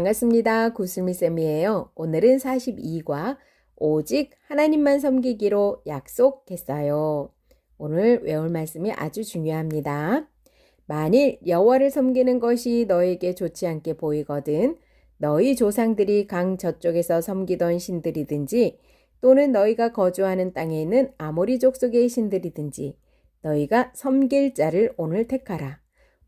반갑습니다. 구슬미쌤이에요. 오늘은 42과 오직 하나님만 섬기기로 약속했어요. 오늘 외울 말씀이 아주 중요합니다. 만일 여호와를 섬기는 것이 너에게 좋지 않게 보이거든 너희 조상들이 강 저쪽에서 섬기던 신들이든지 또는 너희가 거주하는 땅에 있는 아모리 족속의 신들이든지 너희가 섬길 자를 오늘 택하라.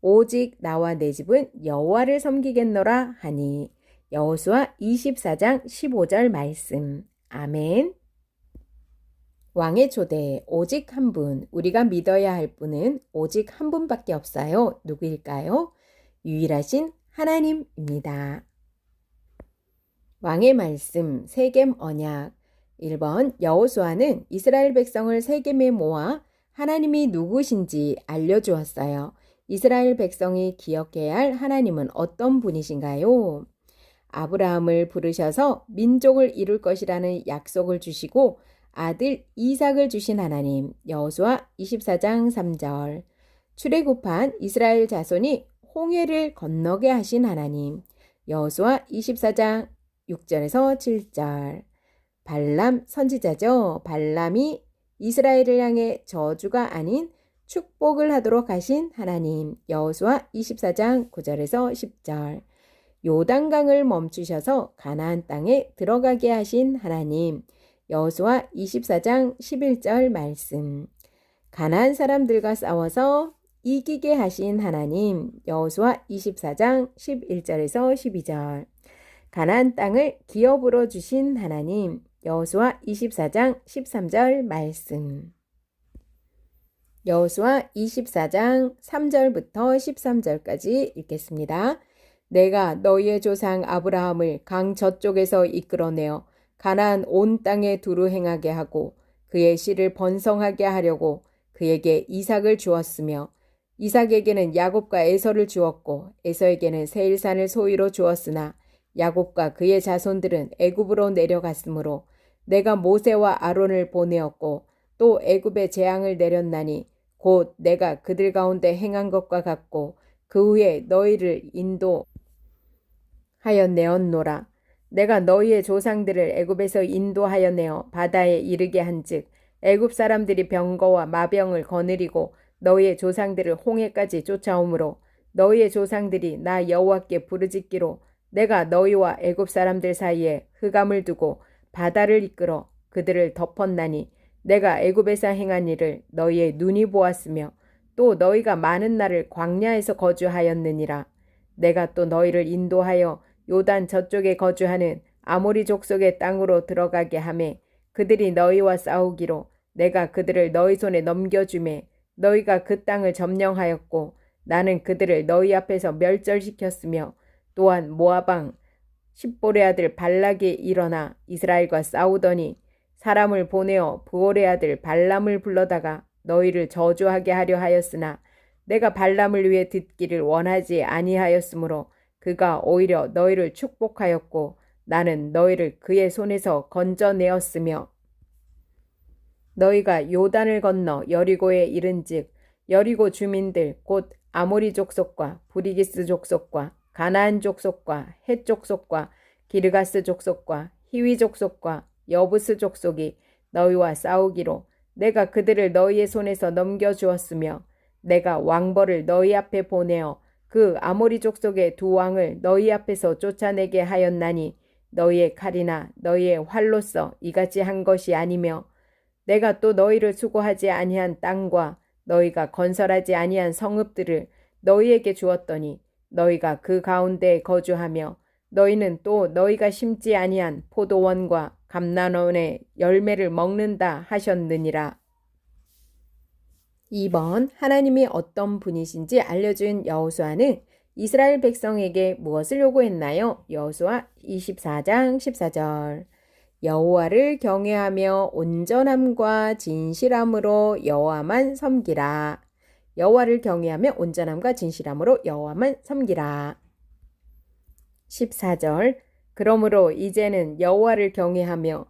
오직 나와 내 집은 여호와를 섬기겠노라 하니. 여호수아 24장 15절 말씀. 아멘. 왕의 초대 오직 한 분, 우리가 믿어야 할 분은 오직 한 분밖에 없어요. 누구일까요? 유일하신 하나님입니다. 왕의 말씀 세겜 언약. 1번 여호수아는 이스라엘 백성을 세겜에 모아 하나님이 누구신지 알려주었어요. 이스라엘 백성이 기억해야 할 하나님은 어떤 분이신가요? 아브라함을 부르셔서 민족을 이룰 것이라는 약속을 주시고 아들 이삭을 주신 하나님. 여호수아 24장 3절. 출애굽한 이스라엘 자손이 홍해를 건너게 하신 하나님. 여호수아 24장 6절에서 7절. 발람 선지자죠. 발람이 이스라엘을 향해 저주가 아닌 축복을 하도록 하신 하나님. 여호수아 24장 9절에서 10절. 요단강을 멈추셔서 가나안 땅에 들어가게 하신 하나님. 여호수아 24장 11절 말씀. 가나안 사람들과 싸워서 이기게 하신 하나님. 여호수아 24장 11절에서 12절. 가나안 땅을 기업으로 주신 하나님. 여호수아 24장 13절 말씀. 여호수아 24장 3절부터 13절까지 읽겠습니다. 내가 너희의 조상 아브라함을 강 저쪽에서 이끌어내어 가나안 온 땅에 두루 행하게 하고 그의 씨를 번성하게 하려고 그에게 이삭을 주었으며 이삭에게는 야곱과 에서를 주었고 에서에게는 세일산을 소유로 주었으나 야곱과 그의 자손들은 애굽으로 내려갔으므로 내가 모세와 아론을 보내었고 또 애굽에 재앙을 내렸나니 곧 내가 그들 가운데 행한 것과 같고 그 후에 너희를 인도하여 내었노라. 내가 너희의 조상들을 애굽에서 인도하여 내어 바다에 이르게 한즉 애굽 사람들이 병거와 마병을 거느리고 너희의 조상들을 홍해까지 쫓아오므로 너희의 조상들이 나 여호와께 부르짖기로 내가 너희와 애굽 사람들 사이에 흑암을 두고 바다를 이끌어 그들을 덮었나니 내가 애굽에서 행한 일을 너희의 눈이 보았으며 또 너희가 많은 날을 광야에서 거주하였느니라. 내가 또 너희를 인도하여 요단 저쪽에 거주하는 아모리 족속의 땅으로 들어가게 하매 그들이 너희와 싸우기로 내가 그들을 너희 손에 넘겨주매 너희가 그 땅을 점령하였고 나는 그들을 너희 앞에서 멸절시켰으며 또한 모압 왕 십볼의 아들 발락이 일어나 이스라엘과 싸우더니 사람을 보내어 부올의 아들 발람을 불러다가 너희를 저주하게 하려 하였으나 내가 발람을 위해 듣기를 원하지 아니하였으므로 그가 오히려 너희를 축복하였고 나는 너희를 그의 손에서 건져내었으며 너희가 요단을 건너 여리고에 이른즉 여리고 주민들 곧 아모리 족속과 브리기스 족속과 가나안 족속과 헷 족속과 기르가스 족속과 히위 족속과 여부스 족속이 너희와 싸우기로 내가 그들을 너희의 손에서 넘겨주었으며 내가 왕벌을 너희 앞에 보내어 그 아모리 족속의 두 왕을 너희 앞에서 쫓아내게 하였나니 너희의 칼이나 너희의 활로써 이같이 한 것이 아니며 내가 또 너희를 수고하지 아니한 땅과 너희가 건설하지 아니한 성읍들을 너희에게 주었더니 너희가 그 가운데에 거주하며 너희는 또 너희가 심지 아니한 포도원과 감난원의 열매를 먹는다 하셨느니라. 2번 하나님이 어떤 분이신지 알려준 여호수아는 이스라엘 백성에게 무엇을 요구했나요? 여호수아 24장 14절. 여호와를 경외하며 온전함과 진실함으로 여호와만 섬기라. 여호와를 경외하며 온전함과 진실함으로 여호와만 섬기라. 14절. 그러므로 이제는 여호와를 경외하며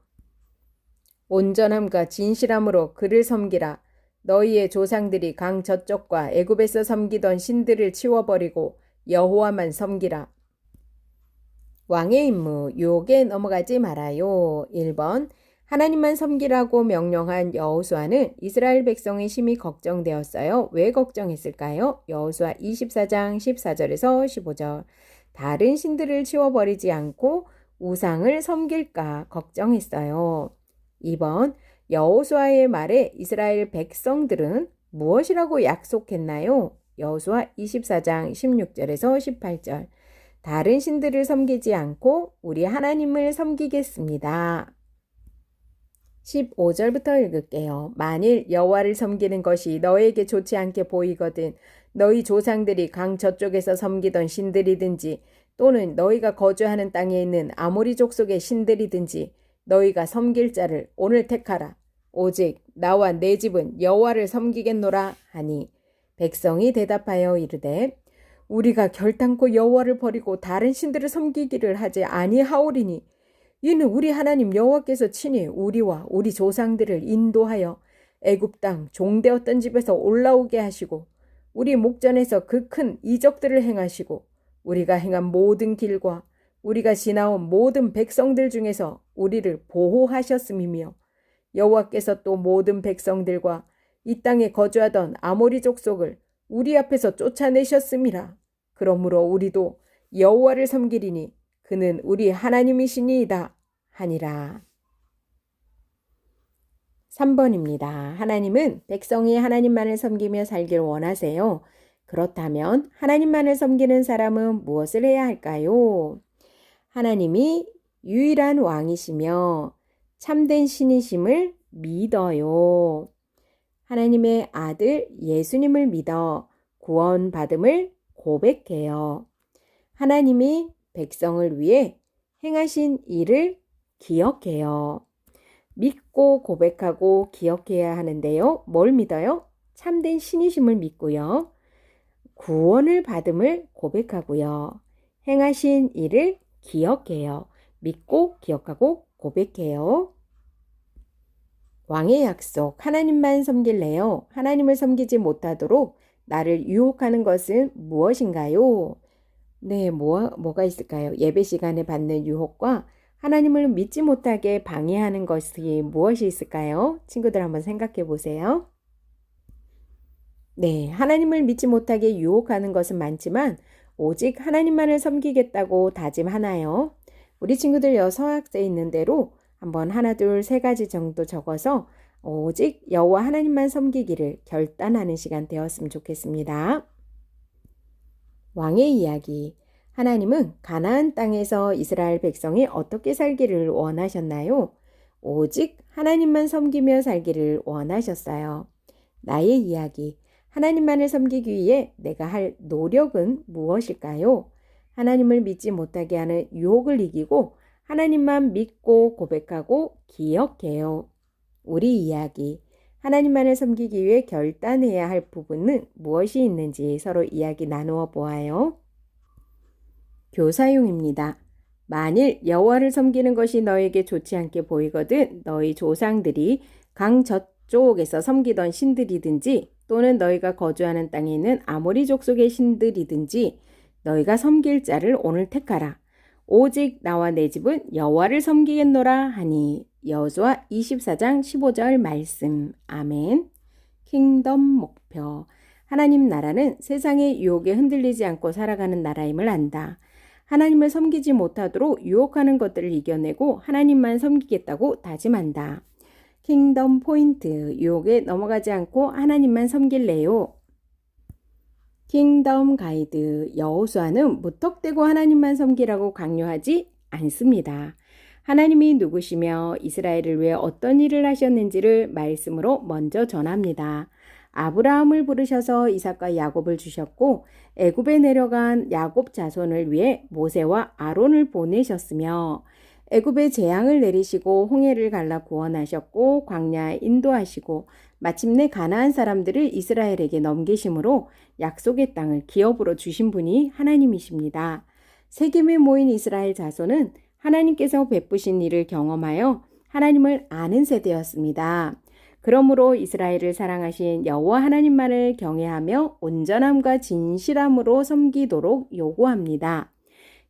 온전함과 진실함으로 그를 섬기라. 너희의 조상들이 강 저쪽과 애굽에서 섬기던 신들을 치워버리고 여호와만 섬기라. 왕의 임무, 유혹에 넘어가지 말아요. 1번. 하나님만 섬기라고 명령한 여호수아는 이스라엘 백성이 심히 걱정되었어요. 왜 걱정했을까요? 여호수아 24장 14절에서 15절. 다른 신들을 치워버리지 않고 우상을 섬길까 걱정했어요. 2번. 여호수아의 말에 이스라엘 백성들은 무엇이라고 약속했나요? 여호수아 24장 16절에서 18절. 다른 신들을 섬기지 않고 우리 하나님을 섬기겠습니다. 15절부터 읽을게요. 만일 여호와를 섬기는 것이 너에게 좋지 않게 보이거든 너희 조상들이 강 저쪽에서 섬기던 신들이든지 또는 너희가 거주하는 땅에 있는 아모리 족속의 신들이든지 너희가 섬길 자를 오늘 택하라. 오직 나와 내 집은 여호와를 섬기겠노라 하니 백성이 대답하여 이르되 우리가 결단코 여호와를 버리고 다른 신들을 섬기기를 하지 아니하오리니 이는 우리 하나님 여호와께서 친히 우리와 우리 조상들을 인도하여 애굽 땅 종되었던 집에서 올라오게 하시고 우리 목전에서 그 큰 이적들을 행하시고 우리가 행한 모든 길과 우리가 지나온 모든 백성들 중에서 우리를 보호하셨음이며 여호와께서 또 모든 백성들과 이 땅에 거주하던 아모리 족속을 우리 앞에서 쫓아내셨음이라. 그러므로 우리도 여호와를 섬기리니 그는 우리 하나님이시니이다 하니라. 3번입니다. 하나님은 백성이 하나님만을 섬기며 살길 원하세요. 그렇다면 하나님만을 섬기는 사람은 무엇을 해야 할까요? 하나님이 유일한 왕이시며 참된 신이심을 믿어요. 하나님의 아들 예수님을 믿어 구원받음을 고백해요. 하나님이 백성을 위해 행하신 일을 기억해요. 믿고 고백하고 기억해야 하는데요. 뭘 믿어요? 참된 신이심을 믿고요. 구원을 받음을 고백하고요. 행하신 일을 기억해요. 믿고 기억하고 고백해요. 왕의 약속, 하나님만 섬길래요. 하나님을 섬기지 못하도록 나를 유혹하는 것은 무엇인가요? 네, 뭐가 있을까요? 예배 시간에 받는 유혹과 하나님을 믿지 못하게 방해하는 것이 무엇이 있을까요? 친구들 한번 생각해 보세요. 네, 하나님을 믿지 못하게 유혹하는 것은 많지만 오직 하나님만을 섬기겠다고 다짐하나요? 우리 친구들 서약서에 있는 대로 한번 하나, 둘, 세 가지 정도 적어서 오직 여호와 하나님만 섬기기를 결단하는 시간 되었으면 좋겠습니다. 왕의 이야기. 하나님은 가나안 땅에서 이스라엘 백성이 어떻게 살기를 원하셨나요? 오직 하나님만 섬기며 살기를 원하셨어요. 나의 이야기. 하나님만을 섬기기 위해 내가 할 노력은 무엇일까요? 하나님을 믿지 못하게 하는 유혹을 이기고 하나님만 믿고 고백하고 기억해요. 우리 이야기. 하나님만을 섬기기 위해 결단해야 할 부분은 무엇이 있는지 서로 이야기 나누어 보아요. 교사용입니다. 만일 여호와를 섬기는 것이 너에게 좋지 않게 보이거든 너희 조상들이 강 저쪽에서 섬기던 신들이든지 또는 너희가 거주하는 땅에 있는 아모리 족속의 신들이든지 너희가 섬길 자를 오늘 택하라. 오직 나와 내 집은 여호와를 섬기겠노라 하니 여호수아 24장 15절 말씀. 아멘. 킹덤 목표. 하나님 나라는 세상의 유혹에 흔들리지 않고 살아가는 나라임을 안다. 하나님을 섬기지 못하도록 유혹하는 것들을 이겨내고 하나님만 섬기겠다고 다짐한다. 킹덤 포인트. 유혹에 넘어가지 않고 하나님만 섬길래요. 킹덤 가이드. 여호수아는 무턱대고 하나님만 섬기라고 강요하지 않습니다. 하나님이 누구시며 이스라엘을 위해 어떤 일을 하셨는지를 말씀으로 먼저 전합니다. 아브라함을 부르셔서 이삭과 야곱을 주셨고 애굽에 내려간 야곱 자손을 위해 모세와 아론을 보내셨으며 애굽에 재앙을 내리시고 홍해를 갈라 구원하셨고 광야에 인도하시고 마침내 가나안 사람들을 이스라엘에게 넘기심으로 약속의 땅을 기업으로 주신 분이 하나님이십니다. 세겜에 모인 이스라엘 자손은 하나님께서 베푸신 일을 경험하여 하나님을 아는 세대였습니다. 그러므로 이스라엘을 사랑하신 여호와 하나님만을 경외하며 온전함과 진실함으로 섬기도록 요구합니다.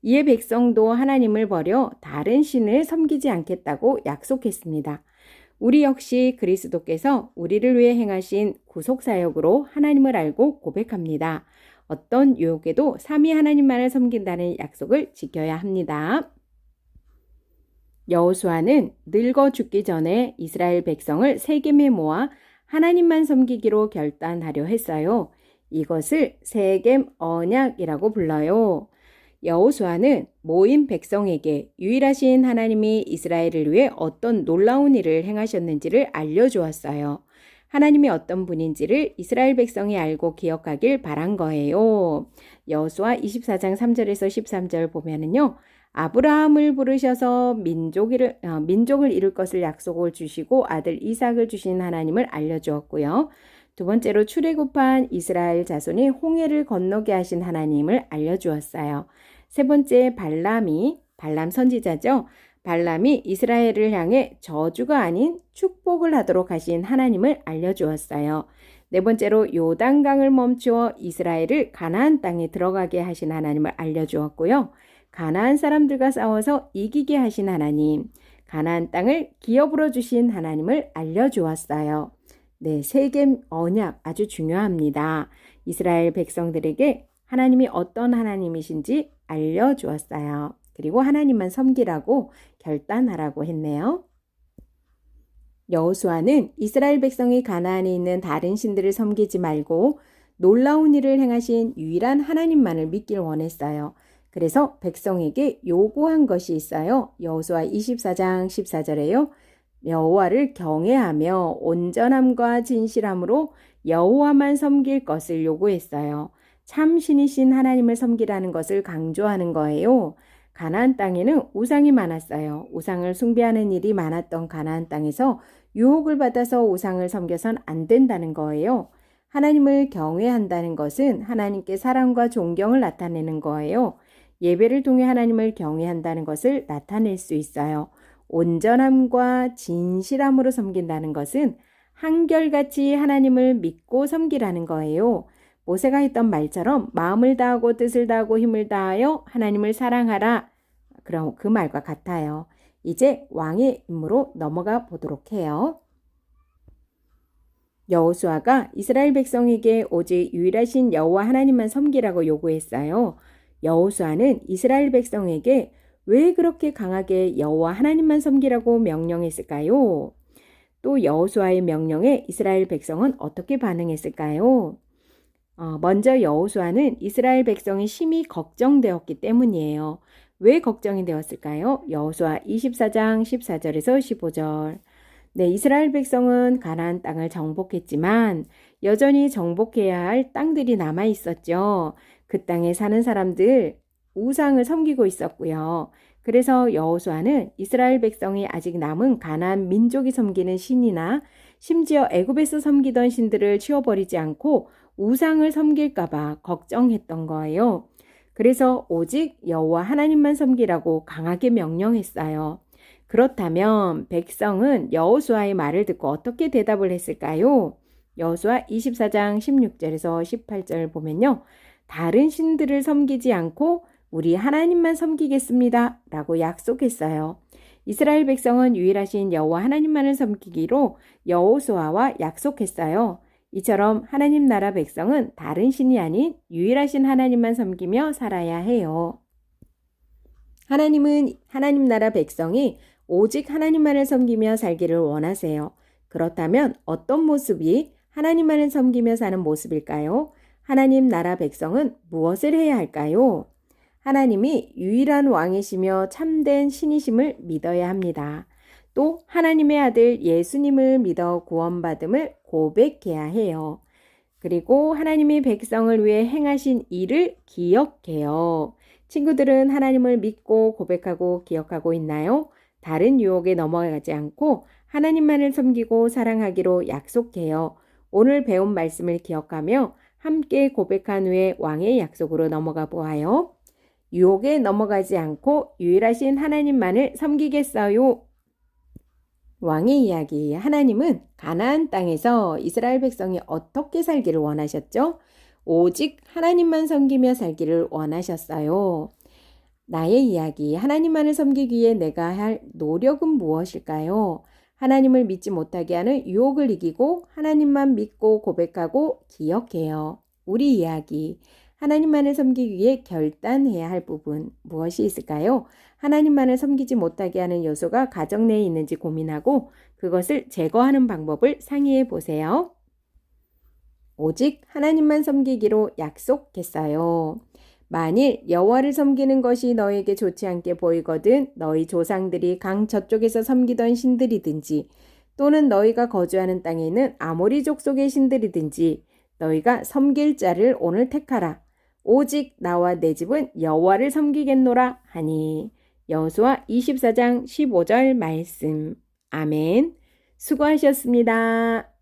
이에 백성도 하나님을 버려 다른 신을 섬기지 않겠다고 약속했습니다. 우리 역시 그리스도께서 우리를 위해 행하신 구속사역으로 하나님을 알고 고백합니다. 어떤 유혹에도 삼위 하나님만을 섬긴다는 약속을 지켜야 합니다. 여호수아는 늙어 죽기 전에 이스라엘 백성을 세겜에 모아 하나님만 섬기기로 결단하려 했어요. 이것을 세겜 언약이라고 불러요. 여호수아는 모인 백성에게 유일하신 하나님이 이스라엘을 위해 어떤 놀라운 일을 행하셨는지를 알려주었어요. 하나님이 어떤 분인지를 이스라엘 백성이 알고 기억하길 바란 거예요. 여호수아 24장 3절에서 13절 보면은요. 아브라함을 부르셔서 민족을 이룰 것을 약속을 주시고 아들 이삭을 주신 하나님을 알려주었고요. 두 번째로 출애굽한 이스라엘 자손이 홍해를 건너게 하신 하나님을 알려주었어요. 세 번째 발람 선지자죠. 발람이 이스라엘을 향해 저주가 아닌 축복을 하도록 하신 하나님을 알려주었어요. 네 번째로 요단강을 멈추어 이스라엘을 가나안 땅에 들어가게 하신 하나님을 알려주었고요. 가나안 사람들과 싸워서 이기게 하신 하나님, 가나안 땅을 기업으로 주신 하나님을 알려주었어요. 네, 세겜 언약 아주 중요합니다. 이스라엘 백성들에게 하나님이 어떤 하나님이신지 알려주었어요. 그리고 하나님만 섬기라고 결단하라고 했네요. 여호수아는 이스라엘 백성이 가나안에 있는 다른 신들을 섬기지 말고 놀라운 일을 행하신 유일한 하나님만을 믿길 원했어요. 그래서 백성에게 요구한 것이 있어요. 여호수아 24장 14절에요. 여호와를 경외하며 온전함과 진실함으로 여호와만 섬길 것을 요구했어요. 참 신이신 하나님을 섬기라는 것을 강조하는 거예요. 가나안 땅에는 우상이 많았어요. 우상을 숭배하는 일이 많았던 가나안 땅에서 유혹을 받아서 우상을 섬겨선 안 된다는 거예요. 하나님을 경외한다는 것은 하나님께 사랑과 존경을 나타내는 거예요. 예배를 통해 하나님을 경외한다는 것을 나타낼 수 있어요. 온전함과 진실함으로 섬긴다는 것은 한결같이 하나님을 믿고 섬기라는 거예요. 모세가 했던 말처럼 마음을 다하고 뜻을 다하고 힘을 다하여 하나님을 사랑하라. 그럼 그 말과 같아요. 이제 왕의 임무로 넘어가 보도록 해요. 여호수아가 이스라엘 백성에게 오직 유일하신 여호와 하나님만 섬기라고 요구했어요. 여호수아는 이스라엘 백성에게 왜 그렇게 강하게 여호와 하나님만 섬기라고 명령했을까요? 또 여호수아의 명령에 이스라엘 백성은 어떻게 반응했을까요? 먼저 여호수아는 이스라엘 백성이 심히 걱정되었기 때문이에요. 왜 걱정이 되었을까요? 여호수아 24장 14절에서 15절. 네, 이스라엘 백성은 가나안 땅을 정복했지만 여전히 정복해야 할 땅들이 남아 있었죠. 그 땅에 사는 사람들 우상을 섬기고 있었고요. 그래서 여호수아는 이스라엘 백성이 아직 남은 가나안 민족이 섬기는 신이나 심지어 애굽에서 섬기던 신들을 치워버리지 않고 우상을 섬길까 봐 걱정했던 거예요. 그래서 오직 여호와 하나님만 섬기라고 강하게 명령했어요. 그렇다면 백성은 여호수아의 말을 듣고 어떻게 대답을 했을까요? 여호수아 24장 16절에서 18절 보면요. 다른 신들을 섬기지 않고 우리 하나님만 섬기겠습니다. 라고 약속했어요. 이스라엘 백성은 유일하신 여호와 하나님만을 섬기기로 여호수아와 약속했어요. 이처럼 하나님 나라 백성은 다른 신이 아닌 유일하신 하나님만 섬기며 살아야 해요. 하나님은 하나님 나라 백성이 오직 하나님만을 섬기며 살기를 원하세요. 그렇다면 어떤 모습이 하나님만을 섬기며 사는 모습일까요? 하나님 나라 백성은 무엇을 해야 할까요? 하나님이 유일한 왕이시며 참된 신이심을 믿어야 합니다. 또 하나님의 아들 예수님을 믿어 구원받음을 고백해야 해요. 그리고 하나님이 백성을 위해 행하신 일을 기억해요. 친구들은 하나님을 믿고 고백하고 기억하고 있나요? 다른 유혹에 넘어가지 않고 하나님만을 섬기고 사랑하기로 약속해요. 오늘 배운 말씀을 기억하며 함께 고백한 후에 왕의 약속으로 넘어가 보아요. 유혹에 넘어가지 않고 유일하신 하나님만을 섬기겠어요. 왕의 이야기. 하나님은 가나안 땅에서 이스라엘 백성이 어떻게 살기를 원하셨죠? 오직 하나님만 섬기며 살기를 원하셨어요. 나의 이야기, 하나님만을 섬기기 위해 내가 할 노력은 무엇일까요? 하나님을 믿지 못하게 하는 유혹을 이기고 하나님만 믿고 고백하고 기억해요. 우리 이야기, 하나님만을 섬기기 위해 결단해야 할 부분 무엇이 있을까요? 하나님만을 섬기지 못하게 하는 요소가 가정 내에 있는지 고민하고 그것을 제거하는 방법을 상의해 보세요. 오직 하나님만 섬기기로 약속했어요. 만일 여호와를 섬기는 것이 너에게 좋지 않게 보이거든 너희 조상들이 강 저쪽에서 섬기던 신들이든지 또는 너희가 거주하는 땅에 있는 아모리 족속의 신들이든지 너희가 섬길 자를 오늘 택하라. 오직 나와 내 집은 여호와를 섬기겠노라 하니. 여호수아 24장 15절 말씀. 아멘. 수고하셨습니다.